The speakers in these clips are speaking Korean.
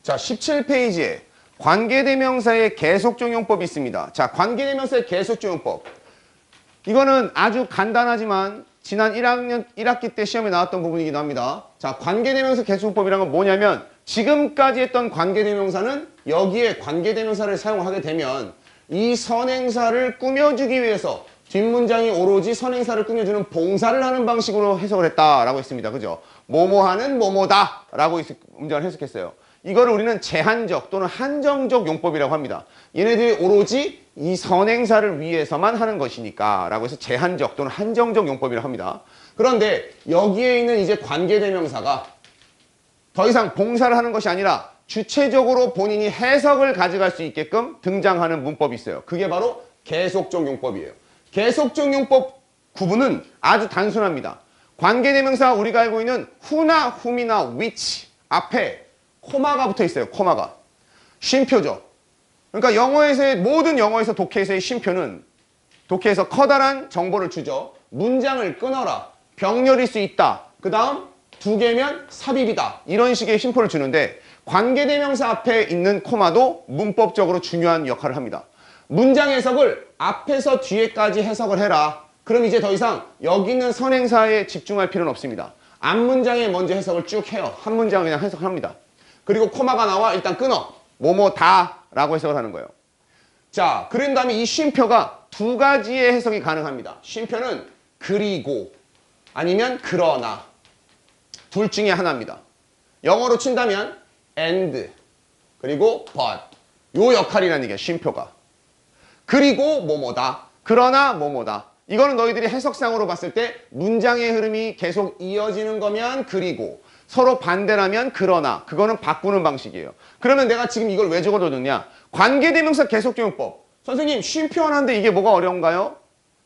자, 17페이지에 관계대명사의 계속적용법이 있습니다. 자, 관계대명사의 계속적용법. 이거는 아주 간단하지만 지난 1학기 때 시험에 나왔던 부분이기도 합니다. 자, 관계대명사 계속법이란 건 뭐냐면 지금까지 했던 관계대명사는 여기에 관계대명사를 사용하게 되면 이 선행사를 꾸며주기 위해서 뒷문장이 오로지 선행사를 꾸며주는 봉사를 하는 방식으로 해석을 했다라고 했습니다. 그죠? 뭐뭐하는 뭐뭐다 라고 문장을 해석했어요. 이거를 우리는 제한적 또는 한정적 용법이라고 합니다. 얘네들이 오로지 이 선행사를 위해서만 하는 것이니까 라고 해서 제한적 또는 한정적 용법이라고 합니다. 그런데 여기에 있는 이제 관계대명사가 더 이상 봉사를 하는 것이 아니라 주체적으로 본인이 해석을 가져갈 수 있게끔 등장하는 문법이 있어요. 그게 바로 계속적 용법이에요. 계속적 용법 구분은 아주 단순합니다. 관계대명사 우리가 알고 있는 who나 whom이나 which 앞에 코마가 붙어 있어요. 코마가. 쉼표죠. 그러니까 영어에서의 모든 영어에서 독해에서의 쉼표는 독해에서 커다란 정보를 주죠. 문장을 끊어라. 병렬일 수 있다. 그 다음 두 개면 삽입이다. 이런 식의 쉼표를 주는데 관계대명사 앞에 있는 코마도 문법적으로 중요한 역할을 합니다. 문장 해석을 앞에서 뒤에까지 해석을 해라. 그럼 이제 더 이상 여기 있는 선행사에 집중할 필요는 없습니다. 앞문장에 먼저 해석을 쭉 해요. 한 문장 그냥 해석합니다. 그리고 코마가 나와 일단 끊어. 뭐뭐다 라고 해석을 하는 거예요. 자, 그런 다음에 이 쉼표가 두 가지의 해석이 가능합니다. 쉼표는 그리고 아니면 그러나 둘 중에 하나입니다. 영어로 친다면 and 그리고 but 요 역할이라는 얘기야. 쉼표가. 그리고 뭐뭐다. 그러나 뭐뭐다. 이거는 너희들이 해석상으로 봤을 때 문장의 흐름이 계속 이어지는 거면 그리고 서로 반대라면 그러나 그거는 바꾸는 방식이에요. 그러면 내가 지금 이걸 왜 적어뒀느냐. 관계대명사 계속적용법. 선생님 쉼표 하나인데 이게 뭐가 어려운가요?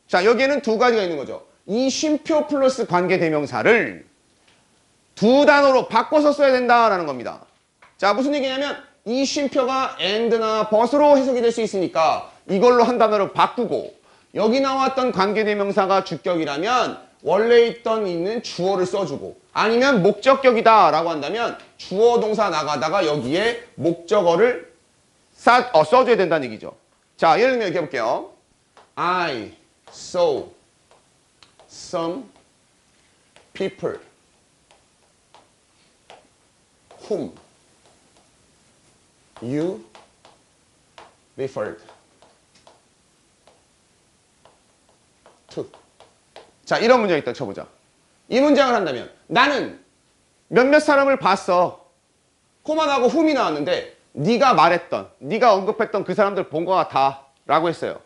자, 여기에는 두 가지가 있는 거죠. 이 쉼표 플러스 관계대명사를 두 단어로 바꿔서 써야 된다라는 겁니다. 자, 무슨 얘기냐면 이 쉼표가 and나 but으로 해석이 될 수 있으니까 이걸로 한 단어를 바꾸고 여기 나왔던 관계대명사가 주격이라면 원래 있는 주어를 써주고 아니면 목적격이다 라고 한다면 주어 동사 나가다가 여기에 목적어를 써줘야 된다는 얘기죠. 자, 예를 들면 이렇게 해볼게요. I saw some people whom you referred to. 자, 이런 문장이 있다 쳐보자. 이 문장을 한다면 나는 몇몇 사람을 봤어. 코마 나고 whom이 나왔는데 네가 말했던, 네가 언급했던 그 사람들 본 것 같아 라고 했어요.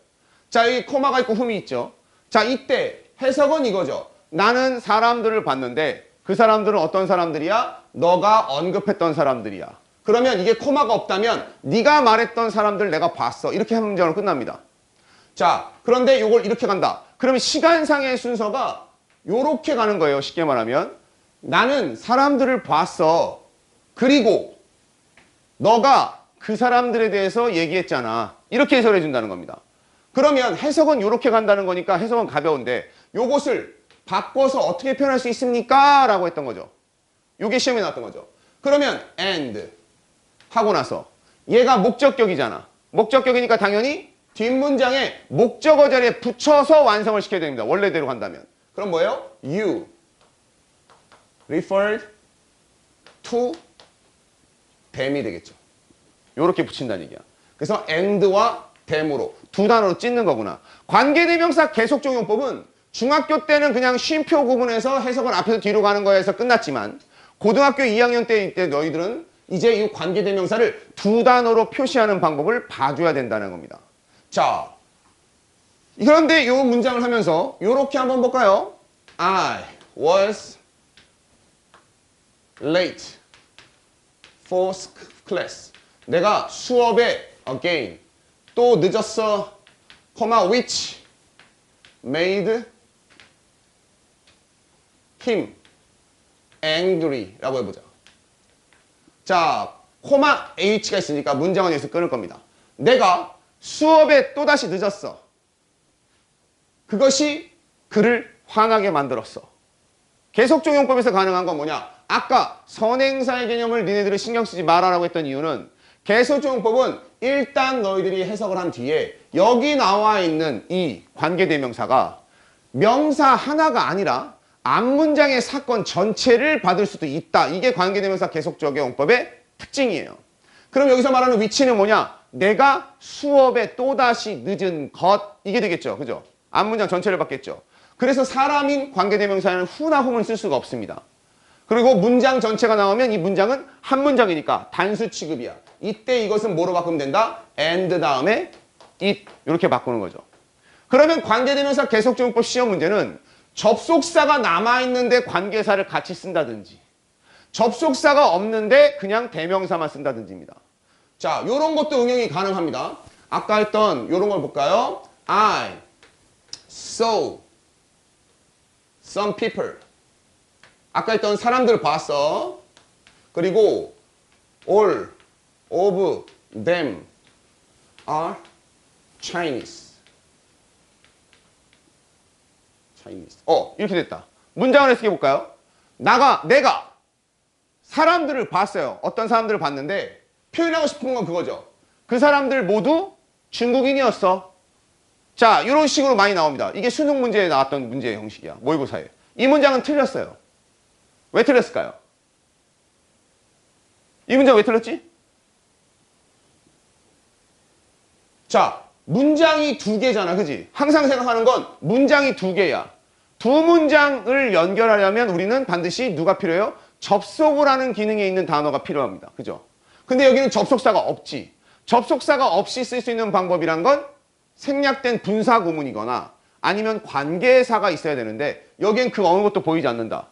자, 여기 코마가 있고 whom이 있죠. 자, 이때 해석은 이거죠. 나는 사람들을 봤는데 그 사람들은 어떤 사람들이야? 너가 언급했던 사람들이야. 그러면 이게 코마가 없다면 네가 말했던 사람들 내가 봤어. 이렇게 한 문장으로 끝납니다. 자, 그런데 이걸 이렇게 간다. 그러면 시간상의 순서가 요렇게 가는 거예요. 쉽게 말하면 나는 사람들을 봤어. 그리고 너가 그 사람들에 대해서 얘기했잖아. 이렇게 해석해 준다는 겁니다. 그러면 해석은 요렇게 간다는 거니까 해석은 가벼운데 요것을 바꿔서 어떻게 표현할 수 있습니까? 라고 했던 거죠. 요게 시험에 나왔던 거죠. 그러면 and 하고 나서 얘가 목적격이잖아. 목적격이니까 당연히 뒷문장에 목적어 자리에 붙여서 완성을 시켜야 됩니다. 원래대로 간다면. 그럼 뭐예요? You referred to them이 되겠죠. 요렇게 붙인다는 얘기야. 그래서 and와 them으로 두 단어로 찢는 거구나. 관계대명사 계속적용법은 중학교 때는 그냥 쉼표 구분해서 해석을 앞에서 뒤로 가는 거에서 끝났지만 고등학교 2학년 때 너희들은 이제 이 관계대명사를 두 단어로 표시하는 방법을 봐줘야 된다는 겁니다. 자, 그런데 이 문장을 하면서 이렇게 한번 볼까요? I was late for class. 내가 수업에 again 또 늦었어, which made him angry 라고 해보자. 자, h가 있으니까 문장은 여기서 끊을 겁니다. 내가 수업에 또다시 늦었어. 그것이 그를 화나게 만들었어. 계속적용법에서 가능한 건 뭐냐? 아까 선행사의 개념을 니네들이 신경 쓰지 말아라고 했던 이유는 계속적용법은 일단 너희들이 해석을 한 뒤에 여기 나와 있는 이 관계대명사가 명사 하나가 아니라 앞문장의 사건 전체를 받을 수도 있다. 이게 관계대명사 계속적용법의 특징이에요. 그럼 여기서 말하는 위치는 뭐냐? 내가 수업에 또다시 늦은 것. 이게 되겠죠. 그죠? 앞문장 전체를 받겠죠. 그래서 사람인 관계대명사는 후나 훔을 쓸 수가 없습니다. 그리고 문장 전체가 나오면 이 문장은 한 문장이니까 단수 취급이야. 이때 이것은 뭐로 바꾸면 된다? and 다음에 it 이렇게 바꾸는 거죠. 그러면 관계대명사 계속적용법 시험 문제는 접속사가 남아있는데 관계사를 같이 쓴다든지 접속사가 없는데 그냥 대명사만 쓴다든지입니다. 자, 요런 것도 응용이 가능합니다. 아까 했던 요런 걸 볼까요? I saw some people. 아까 했던 사람들 봤어. 그리고 all of them are Chinese. 이렇게 됐다. 문장을 해석해 볼까요? 내가 사람들을 봤어요. 어떤 사람들을 봤는데 표현하고 싶은 건 그거죠. 그 사람들 모두 중국인이었어. 자, 이런 식으로 많이 나옵니다. 이게 수능 문제에 나왔던 문제의 형식이야. 모의고사에. 이 문장은 틀렸어요. 왜 틀렸을까요? 이 문장 왜 틀렸지? 자, 문장이 두 개잖아. 그지? 항상 생각하는 건 문장이 두 개야. 두 문장을 연결하려면 우리는 반드시 누가 필요해요? 접속을 하는 기능에 있는 단어가 필요합니다. 그죠? 근데 여기는 접속사가 없지. 접속사가 없이 쓸 수 있는 방법이란 건 생략된 분사 구문이거나 아니면 관계사가 있어야 되는데 여기엔 그 어느 것도 보이지 않는다.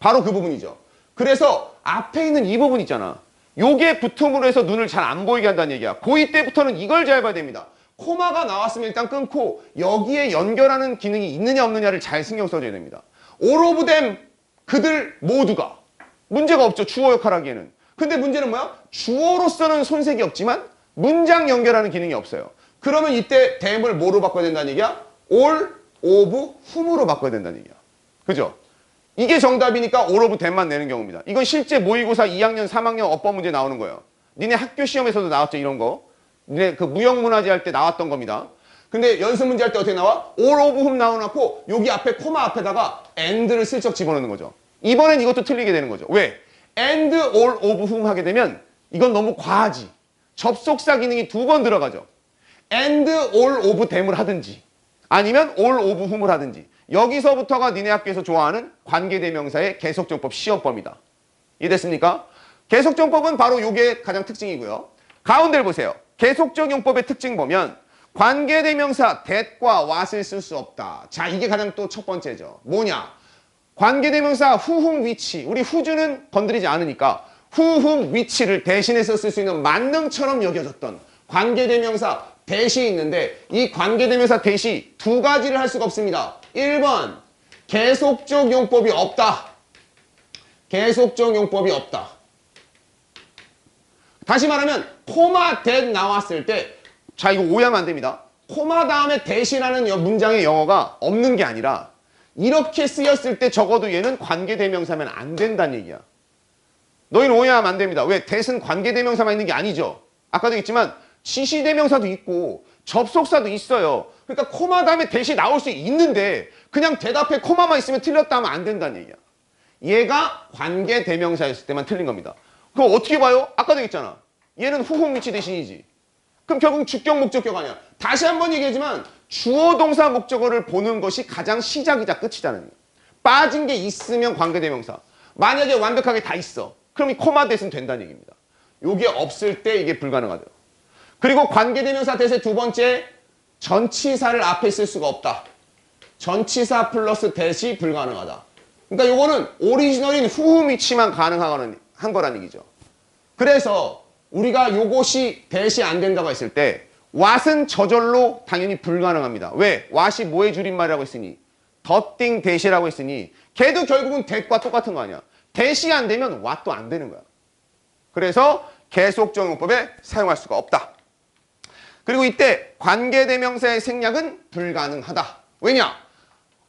바로 그 부분이죠. 그래서 앞에 있는 이 부분 있잖아. 요게 붙음으로 해서 눈을 잘 안 보이게 한다는 얘기야. 고2 때부터는 이걸 잘 봐야 됩니다. 코마가 나왔으면 일단 끊고 여기에 연결하는 기능이 있느냐 없느냐를 잘 신경 써줘야 됩니다. all of them, 그들 모두가. 문제가 없죠. 주어 역할하기에는. 근데 문제는 뭐야? 주어로서는 손색이 없지만 문장 연결하는 기능이 없어요. 그러면 이때 them을 뭐로 바꿔야 된다는 얘기야? all of whom으로 바꿔야 된다는 얘기야. 그죠? 이게 정답이니까 all of them만 내는 경우입니다. 이건 실제 모의고사 2학년, 3학년 어법 문제 나오는 거예요. 니네 학교 시험에서도 나왔죠, 이런 거. 니네 그 무형문화재 할 때 나왔던 겁니다. 근데 연습 문제 할 때 어떻게 나와? all of whom 나와놓고 여기 앞에 코마 앞에다가 and를 슬쩍 집어넣는 거죠. 이번엔 이것도 틀리게 되는 거죠. 왜? and all of whom 하게 되면 이건 너무 과하지. 접속사 기능이 두 번 들어가죠. and all of them을 하든지 아니면 all of whom을 하든지 여기서부터가 니네 학교에서 좋아하는 관계대명사의 계속정법 시험법이다. 이해됐습니까? 계속정법은 바로 이게 가장 특징이고요. 가운데를 보세요. 계속적용법의 특징 보면 관계대명사 that과 what을 쓸 수 없다. 자, 이게 가장 또 첫 번째죠. 뭐냐? 관계대명사 who, whom, which. 우리 who는 건드리지 않으니까 who, whom, which를 대신해서 쓸 수 있는 만능처럼 여겨졌던 관계대명사 that이 있는데 이 관계대명사 that이 두 가지를 할 수가 없습니다. 1번, 계속적 용법이 없다. 계속적 용법이 없다. 다시 말하면 코마 that 나왔을 때 자, 이거 오해하면 안 됩니다. 코마 다음에 that이라는 문장의 영어가 없는 게 아니라 이렇게 쓰였을 때 적어도 얘는 관계대명사면 안 된다는 얘기야. 너희는 오해하면 안 됩니다. 왜? that은 관계대명사만 있는 게 아니죠. 아까도 얘기했지만 지시대명사도 있고 접속사도 있어요. 그러니까 코마 다음에 that이 나올 수 있는데 그냥 대답에 코마만 있으면 틀렸다 하면 안 된다는 얘기야. 얘가 관계대명사였을 때만 틀린 겁니다. 그럼 어떻게 봐요? 아까도 얘기했잖아. 얘는 후홍 위치 대신이지. 그럼 결국 주격 목적격 아니야. 다시 한번 얘기하지만 주어 동사 목적어를 보는 것이 가장 시작이자 끝이잖아요. 빠진 게 있으면 관계대명사. 만약에 완벽하게 다 있어. 그럼 이 코마 that은 된다는 얘기입니다. 요게 없을 때 이게 불가능하대요. 그리고 관계대명사 that의 두 번째, 전치사를 앞에 쓸 수가 없다. 전치사 플러스 that이 불가능하다. 그러니까 요거는 오리지널인 whom 위치만 가능한 거란 얘기죠. 그래서 우리가 요것이 that이 안 된다고 했을 때 what은 저절로 당연히 불가능합니다. 왜? what이 뭐의 줄임말이라고 했으니 the thing that이라고 했으니 걔도 결국은 that과 똑같은 거 아니야. that이 안 되면 what도 안 되는 거야. 그래서 계속적용법에 사용할 수가 없다. 그리고 이때 관계대명사의 생략은 불가능하다. 왜냐?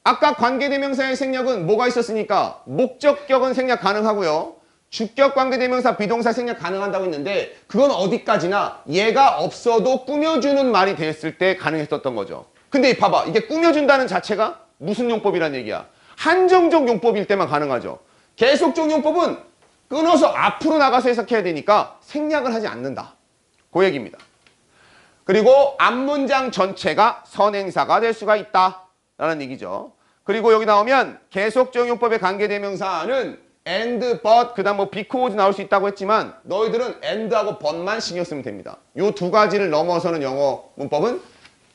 아까 관계대명사의 생략은 뭐가 있었으니까 목적격은 생략 가능하고요. 주격 관계대명사 비동사 생략 가능한다고 했는데 그건 어디까지나 얘가 없어도 꾸며주는 말이 됐을 때 가능했었던 거죠. 근데 봐봐. 이게 꾸며준다는 자체가 무슨 용법이란 얘기야? 한정적 용법일 때만 가능하죠. 계속적 용법은 끊어서 앞으로 나가서 해석해야 되니까 생략을 하지 않는다. 그 얘기입니다. 그리고 앞문장 전체가 선행사가 될 수가 있다라는 얘기죠. 그리고 여기 나오면 계속적 용법의 관계대명사는 and, but, 그 다음 뭐 because 나올 수 있다고 했지만 너희들은 and하고 but만 신경 쓰면 됩니다. 요 두 가지를 넘어서는 영어 문법은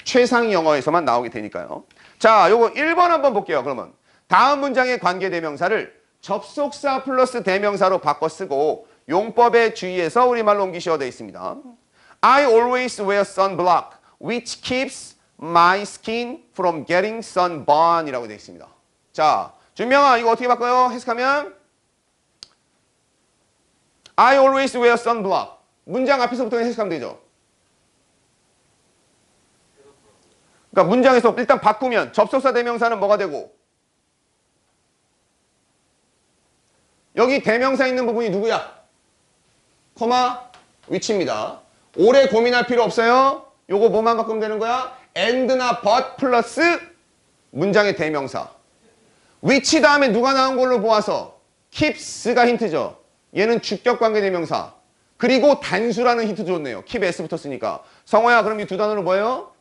최상위 영어에서만 나오게 되니까요. 자, 요거 1번 한번 볼게요. 그러면 다음 문장의 관계대명사를 접속사 플러스 대명사로 바꿔 쓰고 용법에 주의해서 우리말로 옮기셔야 되어 있습니다. I always wear sunblock which keeps my skin from getting sunburn 이라고 되어 있습니다. 자, 준명아 이거 어떻게 바꿔요? 해석하면 I always wear sunblock. 문장 앞에서부터 해석하면 되죠. 그러니까 문장에서 일단 바꾸면 접속사 대명사는 뭐가 되고 여기 대명사 있는 부분이 누구야? 코마 which입니다. 오래 고민할 필요 없어요. 요거 뭐만 바꾸면 되는 거야? and나 but 플러스 문장의 대명사. which 다음에 누가 나온 걸로 보아서 keeps가 힌트죠. 얘는 주격 관계 대명사. 그리고 단수라는 힌트 줬네요. keep s 붙었으니까. 성호야 그럼 이 두 단어는 뭐예요?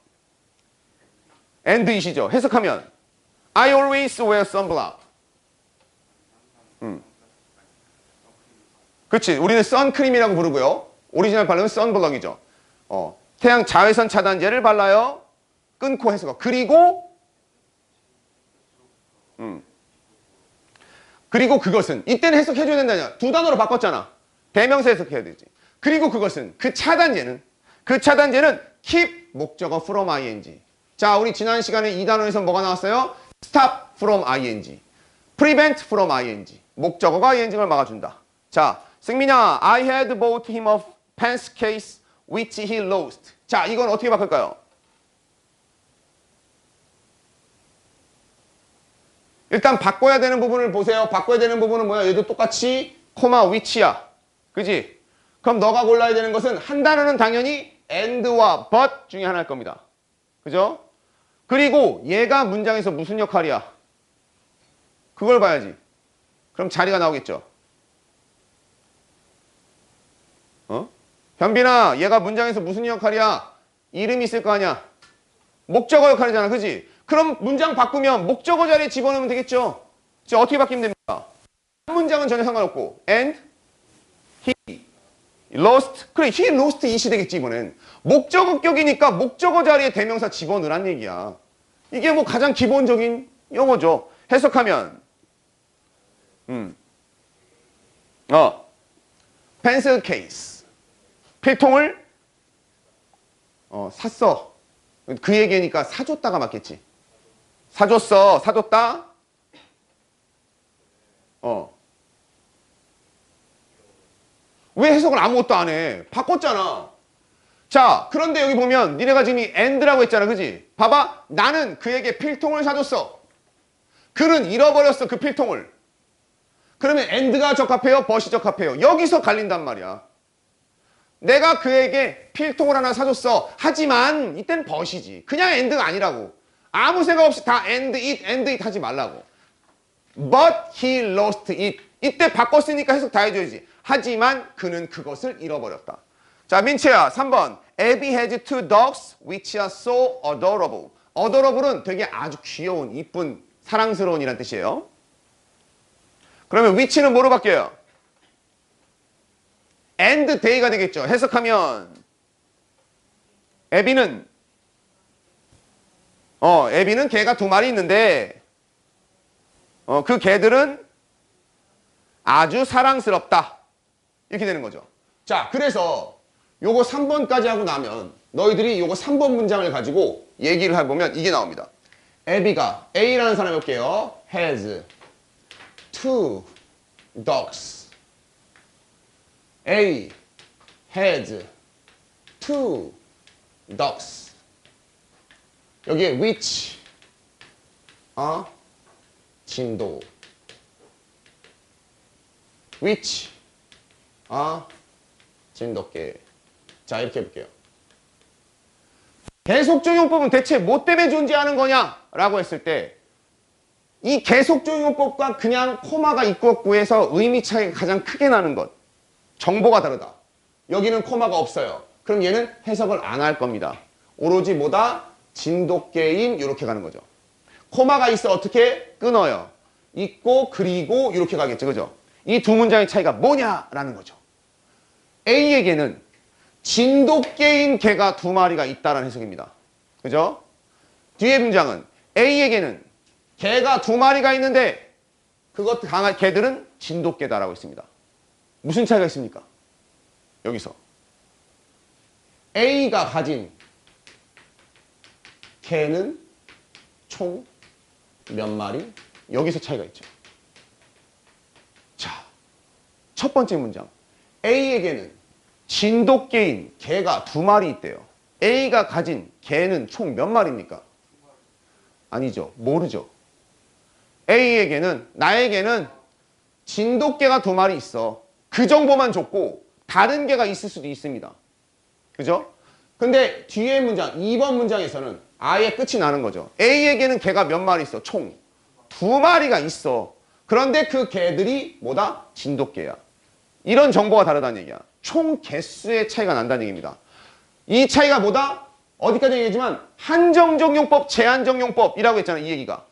and it이죠. 해석하면 I always wear sunblock. 그렇지. 우리는 선크림이라고 부르고요. 오리지널 발음은 선블럭이죠. 태양 자외선 차단제를 발라요. 끊고 해석하. 그리고 그것은 이때는 해석해줘야 된다냐. 두 단어로 바꿨잖아. 대명사 해석해야 되지. 그리고 그것은 그 차단제는 keep 목적어 from ing. 자, 우리 지난 시간에 이 단어에서 뭐가 나왔어요? stop from ing, prevent from ing. 목적어가 ing을 막아준다. 자, 승민아, I had bought him a pencil case which he lost. 자, 이건 어떻게 바꿀까요? 일단 바꿔야 되는 부분을 보세요. 바꿔야 되는 부분은 뭐야? 얘도 똑같이 코마 which야. 그지? 그럼 너가 골라야 되는 것은 한 단어는 당연히 and와 but 중에 하나일 겁니다. 그죠? 그리고 얘가 문장에서 무슨 역할이야? 그걸 봐야지. 그럼 자리가 나오겠죠. 현빈아, 얘가 문장에서 무슨 역할이야? 이름이 있을 거 아니야? 목적어 역할이잖아. 그지? 그럼 문장 바꾸면 목적어 자리에 집어넣으면 되겠죠? 자, 어떻게 바뀌면 됩니까? 한 문장은 전혀 상관없고 and, he, lost. 그래, he lost it이 되겠지 이번엔. 목적어격이니까 목적어 자리에 대명사 집어넣으란 얘기야. 이게 뭐 가장 기본적인 영어죠. 해석하면 pencil case. 필통을 샀어. 그 얘기니까 사줬다가 맞겠지. 사줬어. 사줬다. 왜 해석을 아무것도 안 해? 바꿨잖아. 자, 그런데 여기 보면 니네가 지금 이 and라고 했잖아. 그지? 봐봐. 나는 그에게 필통을 사줬어. 그는 잃어버렸어. 그 필통을. 그러면 and가 적합해요? but이 적합해요? 여기서 갈린단 말이야. 내가 그에게 필통을 하나 사줬어. 하지만 이땐 but이지. 그냥 and가 아니라고. 아무 생각 없이 다 and it 하지 말라고. But he lost it. 이때 바꿨으니까 해석 다 해줘야지. 하지만 그는 그것을 잃어버렸다. 자, 민채야 3번. Abby has two dogs which are so adorable. adorable은 되게 아주 귀여운, 이쁜, 사랑스러운 이란 뜻이에요. 그러면 which는 뭐로 바뀌어요? and they가 되겠죠. 해석하면 애비는 개가 두 마리 있는데 그 개들은 아주 사랑스럽다. 이렇게 되는 거죠. 자, 그래서 요거 3번까지 하고 나면 너희들이 요거 3번 문장을 가지고 얘기를 해보면 이게 나옵니다. 애비가 A라는 사람이 볼게요. has two dogs. A has two dogs. 여기에 which are 진도. which 진돗개. 자, 이렇게 해볼게요. 계속적용법은 대체 뭐 때문에 존재하는 거냐라고 했을 때 이 계속적용법과 그냥 코마가 있고 없고 해서 의미 차이가 가장 크게 나는 것. 정보가 다르다. 여기는 코마가 없어요. 그럼 얘는 해석을 안 할 겁니다. 오로지 뭐다? 진돗개인 이렇게 가는 거죠. 코마가 있어 어떻게? 끊어요. 있고 그리고 이렇게 가겠죠. 그죠? 이 두 문장의 차이가 뭐냐라는 거죠. A에게는 진돗개인 개가 두 마리가 있다라는 해석입니다. 그죠? 뒤에 문장은 A에게는 개가 두 마리가 있는데 그것 개들은 진돗개다라고 있습니다. 무슨 차이가 있습니까? 여기서 A가 가진 개는 총 몇 마리? 여기서 차이가 있죠. 자, 첫 번째 문장. A에게는 진돗개인 개가 두 마리 있대요. A가 가진 개는 총 몇 마리입니까? 아니죠. 모르죠. A에게는, 나에게는 진돗개가 두 마리 있어. 그 정보만 줬고 다른 개가 있을 수도 있습니다. 그죠? 근데 뒤에 문장, 2번 문장에서는 아예 끝이 나는 거죠. A에게는 개가 몇 마리 있어? 총 두 마리가 있어. 그런데 그 개들이 뭐다? 진돗개야. 이런 정보가 다르다는 얘기야. 총 개수의 차이가 난다는 얘기입니다. 이 차이가 뭐다? 어디까지 얘기했지만 한정적용법, 제한적용법이라고 했잖아. 이 얘기가.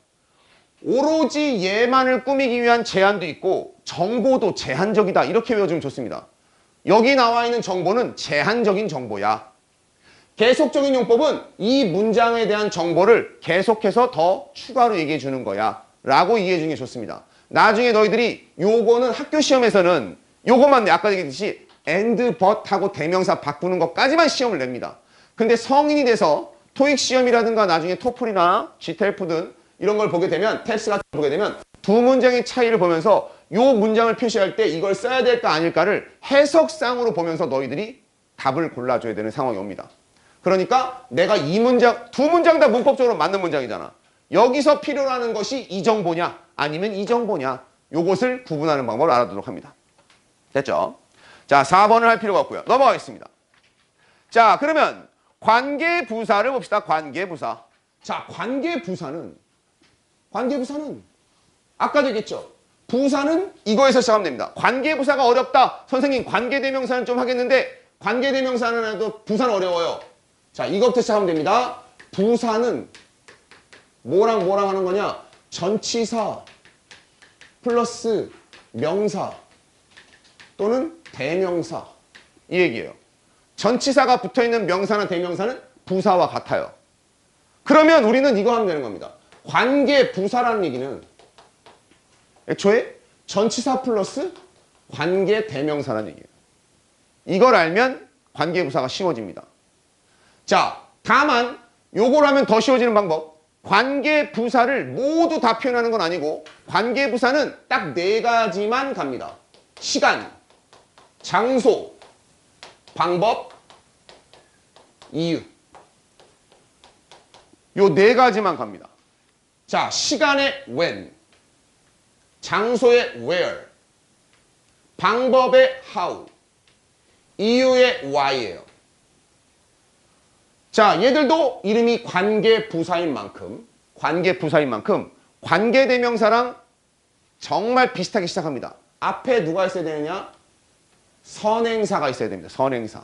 오로지 얘만을 꾸미기 위한 제한도 있고 정보도 제한적이다. 이렇게 외워주면 좋습니다. 여기 나와 있는 정보는 제한적인 정보야. 계속적인 용법은 이 문장에 대한 정보를 계속해서 더 추가로 얘기해 주는 거야. 라고 이해해 주는 게 좋습니다. 나중에 너희들이 요거는 학교 시험에서는 요것만 아까 얘기했듯이 and, but 하고 대명사 바꾸는 것까지만 시험을 냅니다. 근데 성인이 돼서 토익 시험이라든가 나중에 토플이나 GTLF든 이런 걸 보게 되면 텍스트 같은 걸 보게 되면 두 문장의 차이를 보면서 요 문장을 표시할 때 이걸 써야 될까 아닐까를 해석상으로 보면서 너희들이 답을 골라줘야 되는 상황이 옵니다. 그러니까 내가 이 문장, 두 문장 다 문법적으로 맞는 문장이잖아. 여기서 필요로 하는 것이 이 정보냐 아니면 이 정보냐 요것을 구분하는 방법을 알아두도록 합니다. 됐죠? 자, 4번을 할 필요가 없고요. 넘어가겠습니다. 자, 그러면 관계부사를 봅시다. 관계부사. 자, 관계부사는 아까도 얘기했죠. 부사는 이거에서 시작하면 됩니다. 관계부사가 어렵다. 선생님 관계대명사는 좀 하겠는데 관계대명사는 해도 부사는 어려워요. 자, 이것부터 시작하면 됩니다. 부사는 뭐랑 하는 거냐? 전치사 플러스 명사 또는 대명사 이 얘기예요. 전치사가 붙어있는 명사나 대명사는 부사와 같아요. 그러면 우리는 이거 하면 되는 겁니다. 관계부사라는 얘기는 애초에 전치사 플러스 관계대명사라는 얘기예요. 이걸 알면 관계부사가 쉬워집니다. 자, 다만 요걸 하면 더 쉬워지는 방법. 관계부사를 모두 다 표현하는 건 아니고 관계부사는 딱 4가지만 갑니다. 시간, 장소, 방법, 이유. 요 4가지만 갑니다. 자, 시간의 when, 장소의 where, 방법의 how, 이유의 why예요. 자, 얘들도 이름이 관계부사인 만큼 관계대명사랑 정말 비슷하게 시작합니다. 앞에 누가 있어야 되느냐? 선행사가 있어야 됩니다. 선행사.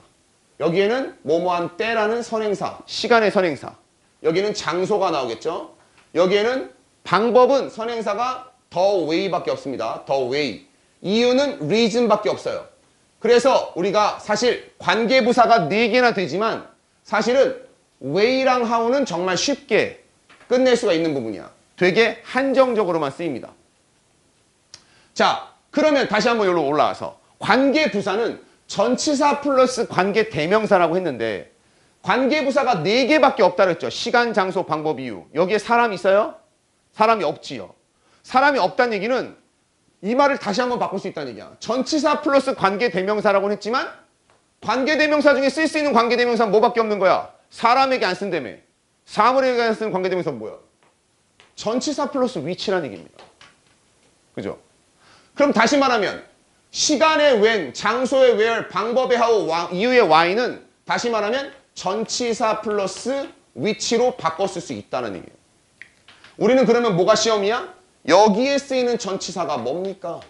여기에는 뭐뭐한 때라는 선행사, 시간의 선행사. 여기는 장소가 나오겠죠? 여기에는 방법은 선행사가 the way밖에 없습니다. the way. 이유는 reason밖에 없어요. 그래서 우리가 사실 관계부사가 4개나 되지만 사실은 way랑 how는 정말 쉽게 끝낼 수가 있는 부분이야. 되게 한정적으로만 쓰입니다. 자, 그러면 다시 한번 여기로 올라와서 관계부사는 전치사 플러스 관계대명사라고 했는데 관계부사가 4개밖에 없다 그랬죠. 시간, 장소, 방법, 이유. 여기에 사람 있어요? 사람이 없지요. 사람이 없다는 얘기는 이 말을 다시 한번 바꿀 수 있다는 얘기야. 전치사 플러스 관계대명사라고는 했지만 관계대명사 중에 쓸 수 있는 관계대명사는 뭐밖에 없는 거야? 사람에게 안 쓴다며. 사물에게 안 쓰는 관계대명사는 뭐야? 전치사 플러스 위치라는 얘기입니다. 그죠? 그럼 다시 말하면 시간의 when, 장소의 where, 방법의 how, 이유의 why는 다시 말하면 전치사 플러스 which로 바꿨을 수 있다는 얘기예요. 우리는 그러면 뭐가 시험이야? 여기에 쓰이는 전치사가 뭡니까?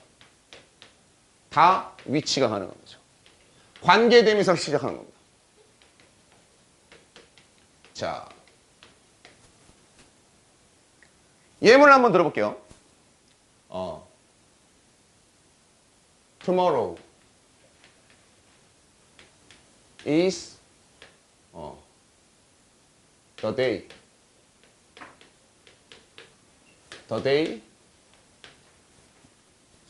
다 which가 가능한 거죠. 관계대명사 시작하는 겁니다. 자, 예문을 한번 들어볼게요. Tomorrow is the day. The day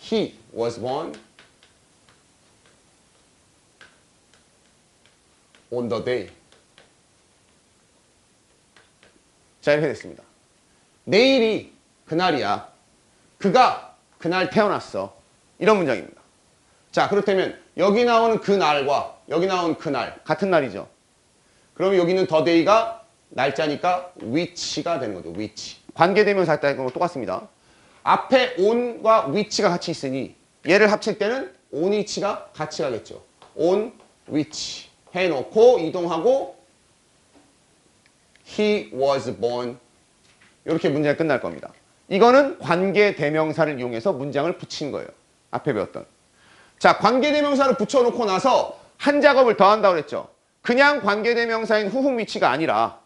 he was born on the day. 자, 이렇게 됐습니다. 내일이 그날이야. 그가 그날 태어났어. 이런 문장입니다. 자, 그렇다면 여기 나오는 그날과 여기 나오는 그날 같은 날이죠. 그럼 여기는 the day가 날짜니까 which가 되는 거죠. which. 관계대명사 할 때하고 똑같습니다. 앞에 on과 which가 같이 있으니 얘를 합칠 때는 on which가 같이 가겠죠. on which 해놓고 이동하고 he was born 이렇게 문장이 끝날 겁니다. 이거는 관계대명사를 이용해서 문장을 붙인 거예요. 앞에 배웠던. 자, 관계대명사를 붙여놓고 나서 한 작업을 더 한다고 그랬죠. 그냥 관계대명사인 whom which가 아니라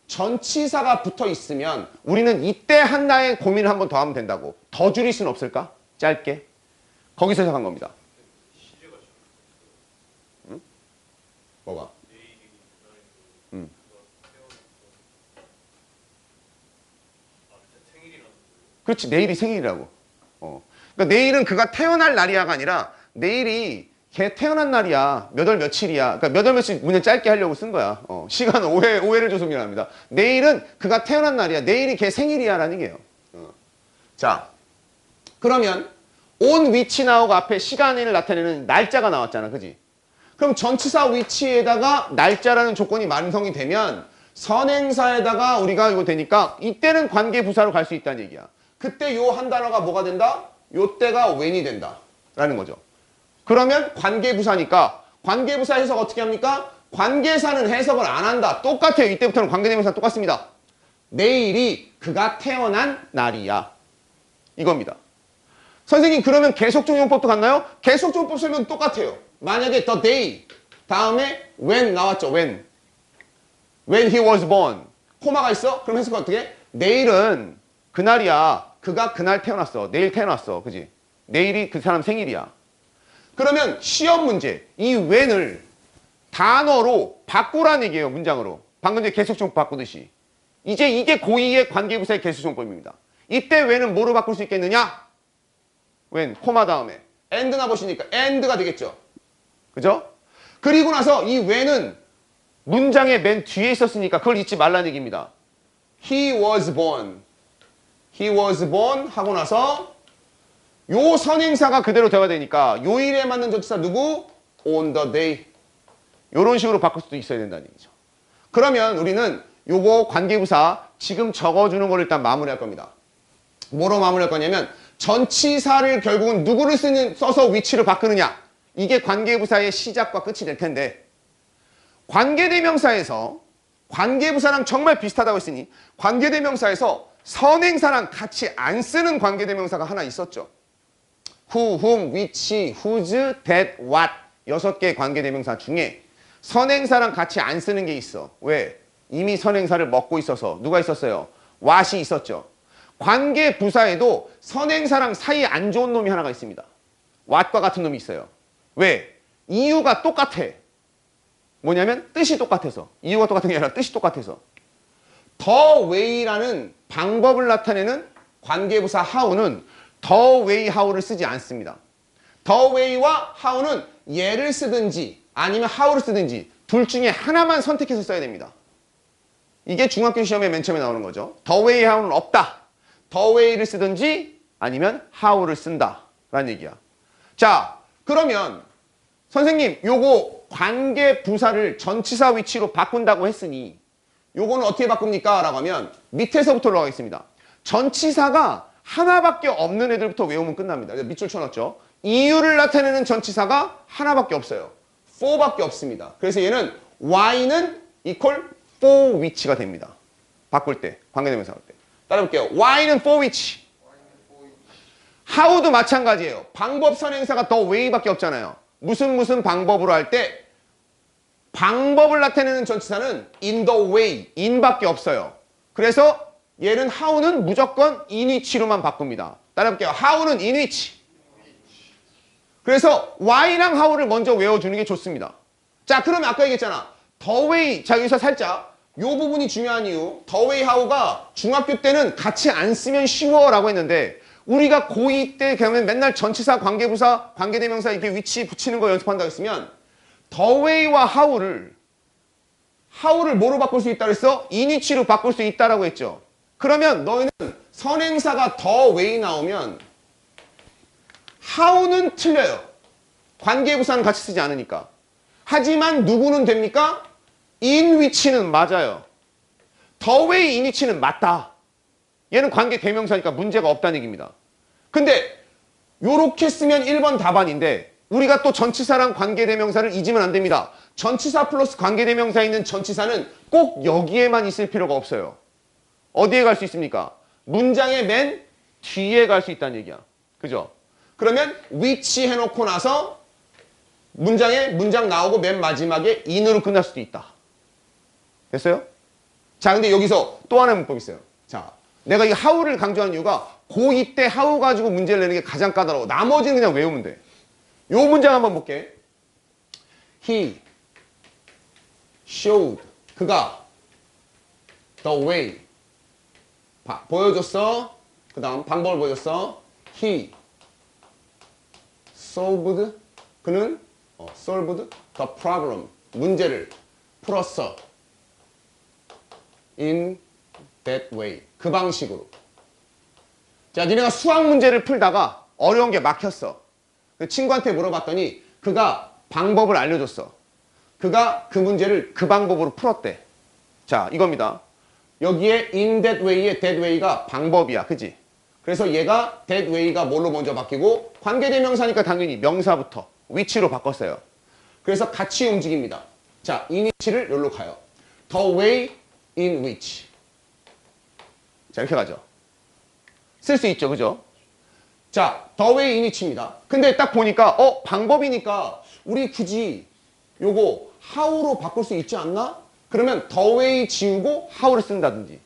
전치사가 붙어 있으면 우리는 이때 한나의 고민을 한 번 더 하면 된다고. 더 줄일 수는 없을까? 짧게. 거기서 시작한 겁니다. 응? 뭐가? 그렇지, 내일이 생일이라고. 그러니까 내일은 그가 태어날 날이야가 아니라 내일이 걔 태어난 날이야. 몇 월 며칠이야. 그러니까 몇 월 며칠 문장 짧게 하려고 쓴 거야. 시간 오해를 줘서 미안합니다. 내일은 그가 태어난 날이야. 내일이 걔 생일이야 라는 얘기예요. 자, 그러면 on which 나오고 앞에 시간을 나타내는 날짜가 나왔잖아. 그지? 그럼 전치사 which에다가 날짜라는 조건이 완성이 되면 선행사에다가 우리가 이거 되니까 이때는 관계부사로 갈 수 있다는 얘기야. 그때 요 한 단어가 뭐가 된다? 요 때가 when이 된다 라는 거죠. 그러면 관계부사니까 관계부사 해석 어떻게 합니까? 관계사는 해석을 안 한다. 똑같아요. 이때부터는 관계대명사 똑같습니다. 내일이 그가 태어난 날이야. 이겁니다. 선생님 그러면 계속적용법도 같나요? 계속적용법 쓰면 똑같아요. 만약에 the day 다음에 when 나왔죠. when he was born 코마가 있어? 그럼 해석은 어떻게? 내일은 그날이야. 그가 그날 태어났어. 내일 태어났어. 그지? 내일이 그 사람 생일이야. 그러면 시험 문제 이 when을 단어로 바꾸라는 얘기예요. 문장으로. 방금 전에 계속적용법 바꾸듯이. 이제 이게 고2의 관계부사의 계속적용법입니다. 이때 when은 뭐로 바꿀 수 있겠느냐? when 코마 다음에 and나 보시니까 and가 되겠죠. 그죠? 그리고 나서 이 when은 문장의 맨 뒤에 있었으니까 그걸 잊지 말라는 얘기입니다. He was born. He was born 하고 나서 요 선행사가 그대로 돼야 되니까 요일에 맞는 전치사 누구? On the day. 요런 식으로 바꿀 수도 있어야 된다는 얘기죠. 그러면 우리는 요거 관계부사 지금 적어주는 걸 일단 마무리할 겁니다. 뭐로 마무리할 거냐면 전치사를 결국은 누구를 써서 위치를 바꾸느냐. 이게 관계부사의 시작과 끝이 될 텐데 관계대명사에서 관계부사랑 정말 비슷하다고 했으니 관계대명사에서 선행사랑 같이 안 쓰는 관계대명사가 하나 있었죠. who, whom, which, whose, that, what 6개의 관계대명사 중에 선행사랑 같이 안 쓰는 게 있어. 왜? 이미 선행사를 먹고 있어서 누가 있었어요? what이 있었죠. 관계부사에도 선행사랑 사이 안 좋은 놈이 하나가 있습니다. what과 같은 놈이 있어요. 왜? 이유가 똑같아. 뭐냐면 뜻이 똑같아서. 이유가 똑같은 게 아니라 뜻이 똑같아서. the way라는 방법을 나타내는 관계부사 how는 the way how를 쓰지 않습니다. the way와 how는 얘를 쓰든지 아니면 how를 쓰든지 둘 중에 하나만 선택해서 써야 됩니다. 이게 중학교 시험에 맨 처음에 나오는 거죠. the way how는 없다. the way를 쓰든지 아니면 how를 쓴다 라는 얘기야. 자, 그러면 선생님 요거 관계부사를 전치사 위치로 바꾼다고 했으니 요거는 어떻게 바꿉니까? 라고 하면 밑에서부터 올라가겠습니다. 전치사가 하나밖에 없는 애들부터 외우면 끝납니다. 밑줄 쳐놨죠. 이유를 나타내는 전치사가 하나밖에 없어요. for밖에 없습니다. 그래서 얘는 Y는 equal for which가 됩니다. 바꿀 때, 관계대명사 할 때. 따라볼게요. Y는 for which. how도 마찬가지예요. 방법 선행사가 the way밖에 없잖아요. 무슨 방법으로 할 때 방법을 나타내는 전치사는 in the way, in밖에 없어요. 그래서 얘는 how는 무조건 in which로만 바꿉니다. 따라볼게요. how는 in which. 그래서 Y랑 how를 먼저 외워주는 게 좋습니다. 자, 그러면 아까 얘기했잖아. the way, 자 여기서 살짝 이 부분이 중요한 이유. the way how가 중학교 때는 같이 안 쓰면 쉬워라고 했는데 우리가 고2 때 그러면 맨날 전치사, 관계부사, 관계대명사 이렇게 위치 붙이는 거 연습한다고 했으면 the way와 how를 뭐로 바꿀 수 있다 그랬어? in which로 바꿀 수 있다라고 했죠. 그러면 너희는 선행사가 the way 나오면 how는 틀려요. 관계부사는 같이 쓰지 않으니까. 하지만 누구는 됩니까? in which는 맞아요. the way in which는 맞다. 얘는 관계대명사니까 문제가 없다는 얘기입니다. 근데 요렇게 쓰면 1번 답안인데 우리가 또 전치사랑 관계대명사를 잊으면 안 됩니다. 전치사 플러스 관계대명사에 있는 전치사는 꼭 여기에만 있을 필요가 없어요. 어디에 갈 수 있습니까? 문장의 맨 뒤에 갈 수 있다는 얘기야. 그죠? 그러면 which 해놓고 나서 문장 나오고 맨 마지막에 in으로 끝날 수도 있다. 됐어요? 자, 근데 여기서 또 하나의 문법이 있어요. 자, 내가 이 how를 강조하는 이유가 고2 때 how 가지고 문제를 내는 게 가장 까다로워. 나머지는 그냥 외우면 돼. 요 문장 한번 볼게. He showed. 그가 the way. 보여줬어. 그 다음 방법을 보여줬어. He solved. 그는 solved the problem. 문제를 풀었어. In that way. 그 방식으로. 자, 니네가 수학 문제를 풀다가 어려운 게 막혔어. 그 친구한테 물어봤더니 그가 방법을 알려줬어. 그가 그 문제를 그 방법으로 풀었대. 자, 이겁니다. 여기에 in that way의 that way가 방법이야. 그지? 그래서 얘가 that way가 뭘로 먼저 바뀌고 관계대명사니까 당연히 명사부터 which로 바꿨어요. 그래서 같이 움직입니다. 자, in which를 여기로 가요. The way in which. 자, 이렇게 가죠. 쓸 수 있죠. 그죠? 자, the way in which입니다. 근데 딱 보니까 방법이니까 우리 굳이 요거 how로 바꿀 수 있지 않나? 그러면 the way 지우고 how를 쓴다든지